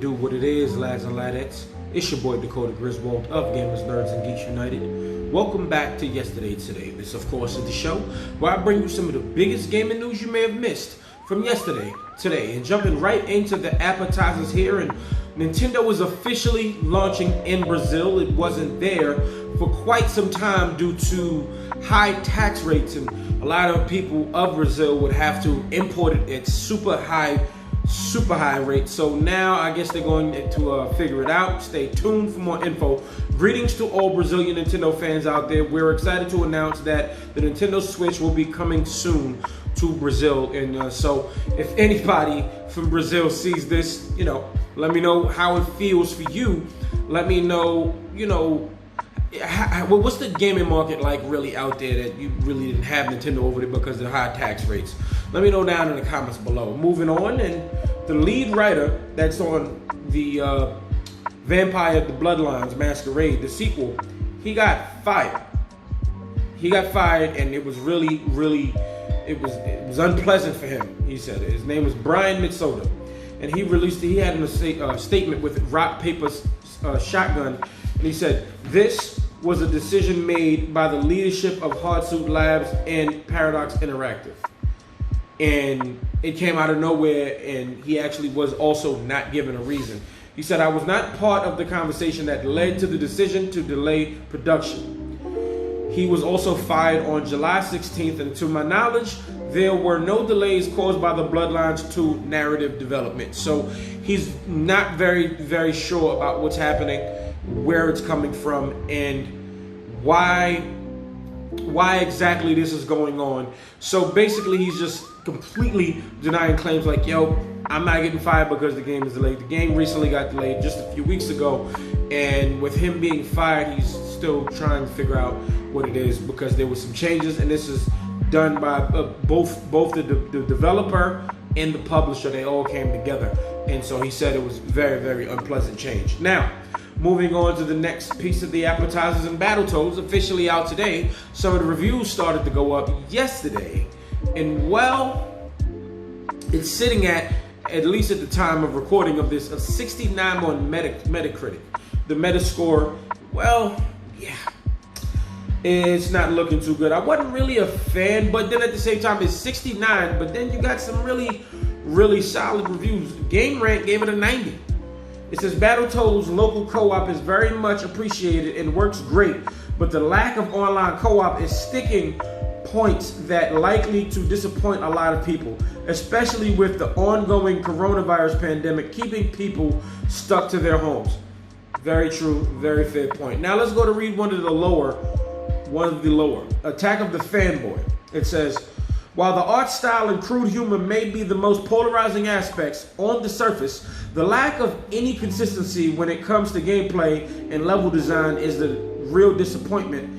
do what it is, lads and ladettes. It's your boy Dakota Griswold of Gamers, Nerds, and Geeks United. Welcome back to Yesterday Today. This, of course, is the show where I bring you some of the biggest gaming news you may have missed from yesterday, today. And jumping right into the appetizers here, and Nintendo is officially launching in Brazil. It wasn't there for quite some time due to high tax rates, and a lot of people of Brazil would have to import it at super high rate. So now I guess they're going to figure it out. Stay tuned for more info. Greetings to all Brazilian Nintendo fans out there. We're excited to announce that the Nintendo Switch will be coming soon to Brazil. And so if anybody from Brazil sees this, let me know how it feels for you. Let me know, what's the gaming market like really out there that you really didn't have Nintendo over there because of the high tax rates? Let me know down in the comments below. Moving on, and the lead writer that's on the Vampire the Bloodlines Masquerade, the sequel, he got fired. He got fired, and it was really, it was unpleasant for him. He said his name was Brian Mitsoda, and he had a statement with rock, paper, shotgun, and he said this was a decision made by the leadership of Hardsuit Labs and Paradox Interactive. And it came out of nowhere, and he actually was also not given a reason. He said, I was not part of the conversation that led to the decision to delay production. He was also fired on July 16th, and to my knowledge, there were no delays caused by the Bloodlines 2 narrative development. So he's not very sure about what's happening, where it's coming from, and why exactly this is going on. So basically he's just completely denying claims like, yo, I'm not getting fired because the game is delayed. The game recently got delayed just a few weeks ago, and with him being fired, he's still trying to figure out what it is because there were some changes, and this is done by both the developer and the publisher. They all came together, and so he said it was very unpleasant change. Now, moving on to the next piece of the appetizers, and Battletoads officially out today. Some of the reviews started to go up yesterday, and well, it's sitting at least at the time of recording of this, a 69 on Metacritic. The Metascore, well, yeah, it's not looking too good. I wasn't really a fan, but then at the same time, it's 69, but then you got some really solid reviews. GameRant gave it a 90. It says Battletoads local co-op is very much appreciated and works great, but the lack of online co-op is sticking points that likely to disappoint a lot of people, especially with the ongoing coronavirus pandemic keeping people stuck to their homes. Very true, very fair point. Now let's go to read one of the lower. Attack of the Fanboy. It says, while the art style and crude humor may be the most polarizing aspects on the surface, the lack of any consistency when it comes to gameplay and level design is the real disappointment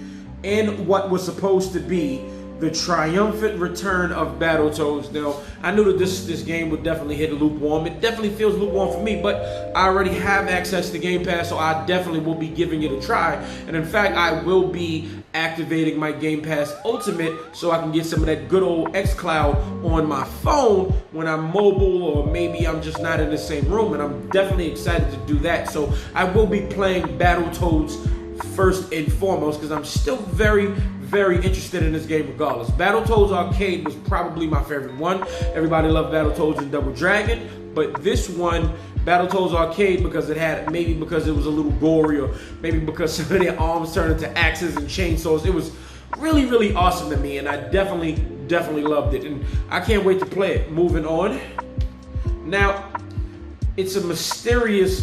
in what was supposed to be the triumphant return of Battletoads. Now, I knew that this game would definitely hit lukewarm. It definitely feels lukewarm for me, but I already have access to Game Pass, so I definitely will be giving it a try. And in fact, I will be activating my Game Pass Ultimate so I can get some of that good old xCloud on my phone when I'm mobile, or maybe I'm just not in the same room, and I'm definitely excited to do that. So I will be playing Battletoads first and foremost because I'm still very interested in this game regardless. Battletoads Arcade was probably my favorite one. Everybody loved Battletoads and Double Dragon, but this one, Battletoads Arcade, because it was a little gory, or maybe because some of their arms turned into axes and chainsaws. It was really awesome to me, and I definitely loved it, and I can't wait to play it. Moving on. Now, it's a mysterious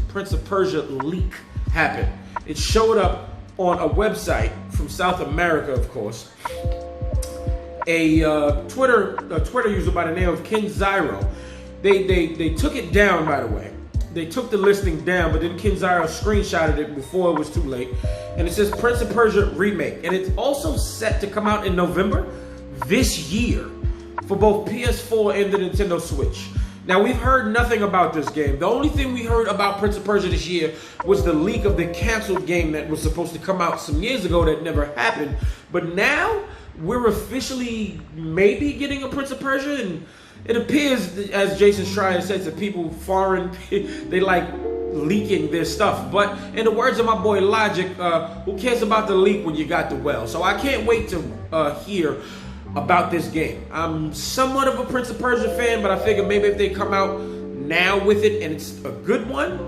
Prince of Persia leak happened. It showed up on a website from South America, of course. A Twitter user by the name of Ken Zyro. They took it down, by the way. They took the listing down, but then Ken Zyro screenshotted it before it was too late. And it says Prince of Persia Remake. And it's also set to come out in November this year for both PS4 and the Nintendo Switch. Now, we've heard nothing about this game. The only thing we heard about Prince of Persia this year was the leak of the canceled game that was supposed to come out some years ago that never happened. But now, we're officially maybe getting a Prince of Persia, and it appears, as Jason Schreier says, that people foreign, they like leaking their stuff. But in the words of my boy Logic, who cares about the leak when you got the well? So I can't wait to hear about this game. I'm somewhat of a Prince of Persia fan, but I figure maybe if they come out now with it and it's a good one,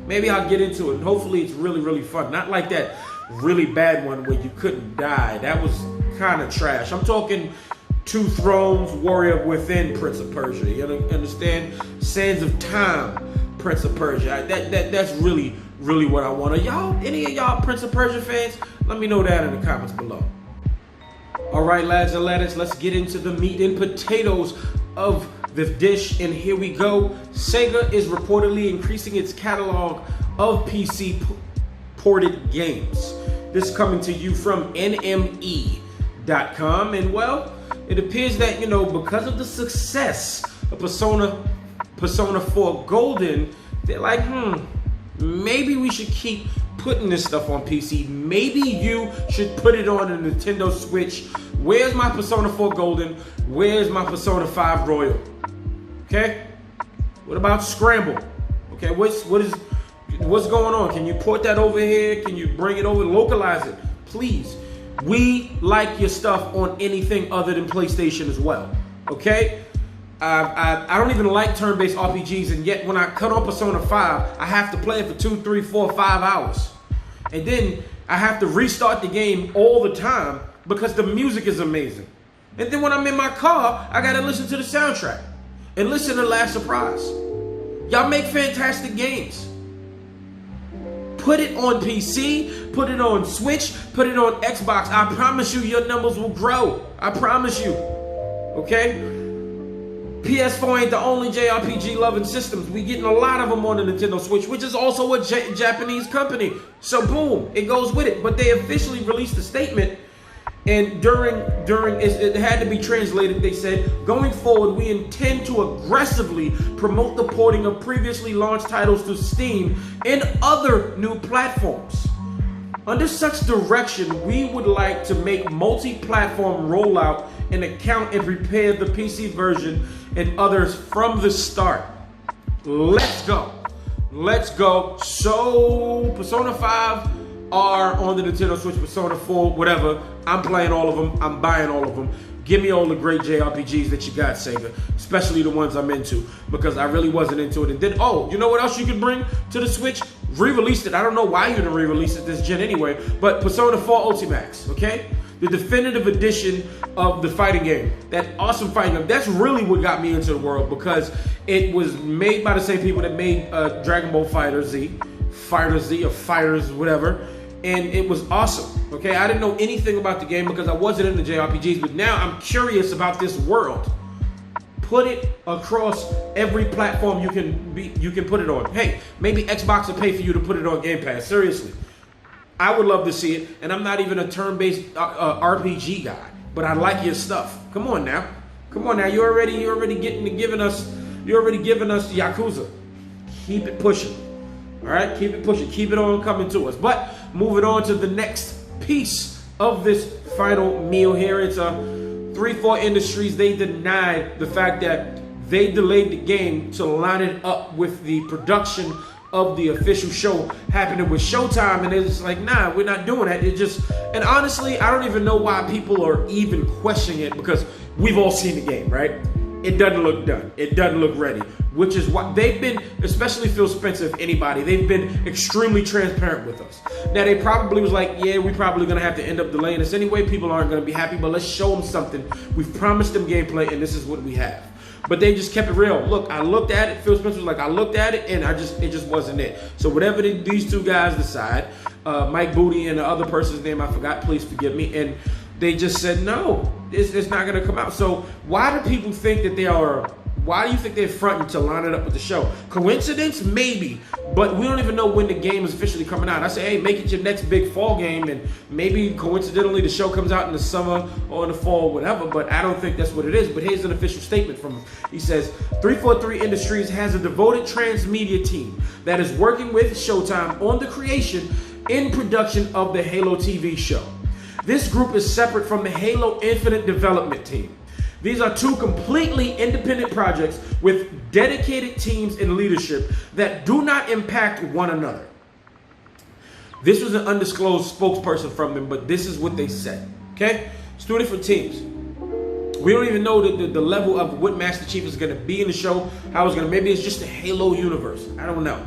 maybe I'll get into it. And hopefully it's really, really fun. Not like that really bad one where you couldn't die. That was kind of trash. I'm talking Two Thrones, Warrior Within, Prince of Persia. You understand? Sands of Time, Prince of Persia. That's really, really what I want. Are y'all, any of y'all Prince of Persia fans? Let me know that in the comments below. All right, lads and laddies, let's get into the meat and potatoes of the dish, and here we go. Sega is reportedly increasing its catalog of PC ported games. This coming to you from NME.com, and well, it appears that, you know, because of the success of Persona 4 Golden, they're like, maybe we should keep putting this stuff on PC. Maybe you should put it on a Nintendo Switch. Where's my Persona 4 Golden? Where's my Persona 5 Royal? Okay? What about Scramble? Okay, what's going on? Can you port that over here? Can you bring it over, localize it? Please. We like your stuff on anything other than PlayStation as well. Okay? I don't even like turn-based RPGs, and yet when I cut on Persona 5, I have to play it for 2, 3, 4, 5 hours. And then I have to restart the game all the time because the music is amazing. And then when I'm in my car, I gotta listen to the soundtrack and listen to Last Surprise. Y'all make fantastic games. Put it on PC, put it on Switch, put it on Xbox. I promise you your numbers will grow. I promise you. Okay? PS4 ain't the only JRPG loving systems. We getting a lot of them on the Nintendo Switch, which is also a Japanese company. So boom, it goes with it. But they officially released a statement, and during it had to be translated. They said, going forward, we intend to aggressively promote the porting of previously launched titles to Steam and other new platforms. Under such direction, we would like to make multi-platform rollout and account and prepare the PC version and others from the start. Let's go. Let's go. So, Persona 5 are on the Nintendo Switch, Persona 4, whatever. I'm playing all of them. I'm buying all of them. Give me all the great JRPGs that you got, Sega. Especially the ones I'm into, because I really wasn't into it. And then, oh, you know what else you could bring to the Switch? Re-released it. I don't know why you didn't re-release it this gen anyway, but Persona 4 Ultimax, okay? The definitive edition of the fighting game. That awesome fighting game. That's really what got me into the world, because it was made by the same people that made Dragon Ball Fighter Z or Fighters, whatever. And it was awesome, okay? I didn't know anything about the game because I wasn't into JRPGs, but now I'm curious about this world. Put it across every platform you can put it on. Hey, maybe Xbox will pay for you to put it on Game Pass. Seriously. I would love to see it, and I'm not even a turn-based RPG guy, but I like your stuff. Come on now. Come on now. You're already giving us Yakuza. Keep it pushing. All right? Keep it pushing. Keep it on coming to us. But moving on to the next piece of this final meal here. It's 343 Industries. They denied the fact that they delayed the game to line it up with the production of the official show happening with Showtime, and it's like, nah, we're not doing that. And honestly, I don't even know why people are even questioning it, because we've all seen the game, right? It doesn't look done. It doesn't look ready, which is what they've been, especially Phil Spencer, if anybody, they've been extremely transparent with us. Now, they probably was like, yeah, we're probably going to have to end up delaying this anyway. People aren't going to be happy, but let's show them something. We've promised them gameplay, and this is what we have. But they just kept it real. Look, I looked at it. Phil Spencer was like, I looked at it, and it just wasn't it. So whatever these two guys decide, Mike Booty and the other person's name I forgot, please forgive me, and they just said, no, it's not going to come out. So why do people think that why do you think they're fronting to line it up with the show? Coincidence? Maybe. But we don't even know when the game is officially coming out. I say, hey, make it your next big fall game, and maybe coincidentally the show comes out in the summer or in the fall, whatever, but I don't think that's what it is. But here's an official statement from him. He says, 343 Industries has a devoted transmedia team that is working with Showtime on the creation and production of the Halo TV show. This group is separate from the Halo Infinite development team. These are two completely independent projects with dedicated teams and leadership that do not impact one another. This was an undisclosed spokesperson from them, but this is what they said. Okay? It's two different teams. We don't even know the level of what Master Chief is going to be in the show, how it's going to, maybe it's just a Halo universe. I don't know.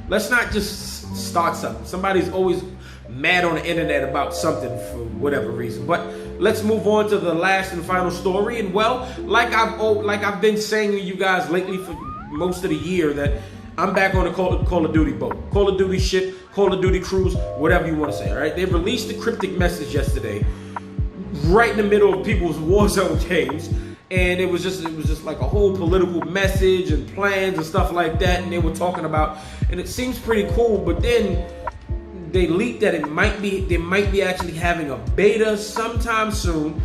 Let's not just start something. Somebody's always mad on the internet about something for whatever reason. But let's move on to the last and final story. And well, like I've been saying to you guys lately for most of the year, that I'm back on the Call of Duty boat. Call of Duty ship, Call of Duty cruise, whatever you want to say, all right? They released a cryptic message yesterday, right in the middle of people's Warzone games, and it was just like a whole political message and plans and stuff like that, and they were talking about, and it seems pretty cool, but then they leaked that they might be actually having a beta sometime soon,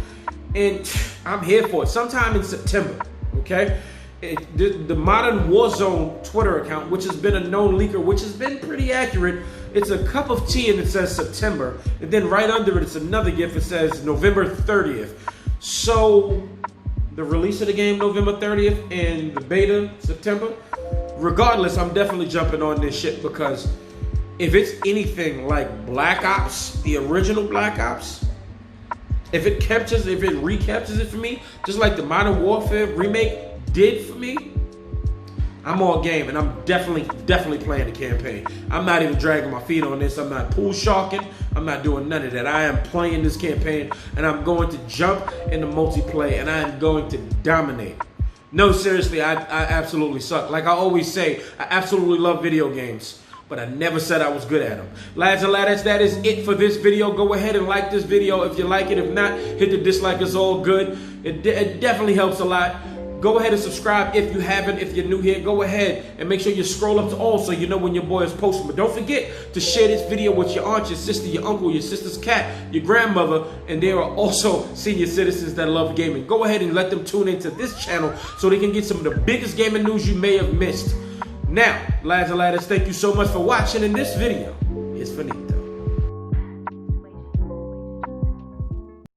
and I'm here for it, sometime in September, okay? The Modern Warzone Twitter account, which has been a known leaker, which has been pretty accurate, it's a cup of tea and it says September, and then right under it, it's another GIF, it says November 30th. So the release of the game November 30th and the beta September, regardless, I'm definitely jumping on this shit, because if it's anything like Black Ops, the original Black Ops, if it recaptures it for me, just like the Modern Warfare remake did for me, I'm all game, and I'm definitely playing the campaign. I'm not even dragging my feet on this. I'm not pool sharking. I'm not doing none of that. I am playing this campaign, and I'm going to jump into multiplayer, and I am going to dominate. No, seriously, I absolutely suck. Like I always say, I absolutely love video games, but I never said I was good at them. Lads and ladettes, that is it for this video. Go ahead and like this video if you like it. If not, hit the dislike. It's all good. It definitely helps a lot. Go ahead and subscribe if you haven't. If you're new here, go ahead and make sure you scroll up to all so you know when your boy is posting. But don't forget to share this video with your aunt, your sister, your uncle, your sister's cat, your grandmother, and there are also senior citizens that love gaming. Go ahead and let them tune into this channel so they can get some of the biggest gaming news you may have missed. Now, lads and ladders, thank you so much for watching, and this video is for me.